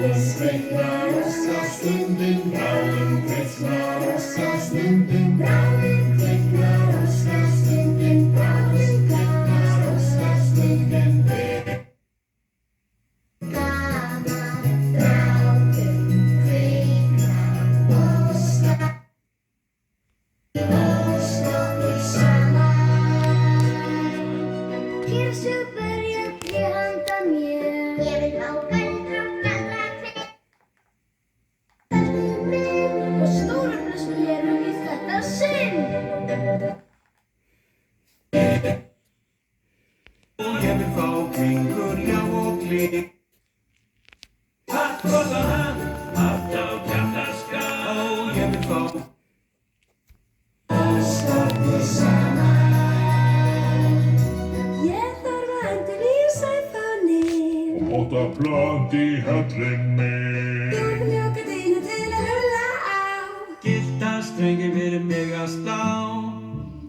kviknar óskastundin, bráðum kviknar óskastundin, bráðum kviknar óskastundin, bráðum kviknar óskastundin. Gaman, bráðum kviknar óskastundin saman. Hér super jöfni handa mér, ég vil fá galdra og galdra kvik. Og stóra blessu hér í þetta sinn. Og ég vil fá kringur, já og klik. Hatt rosa hatt, hatt á kjarnaska. Og ég vil fá Óskastundin saman. Ég þarf að endurnýja sæfanir. Potta plant í höllin minn. Jólmjóka dýnu til að rulla á. gyllta strengi fyrir mig að slá.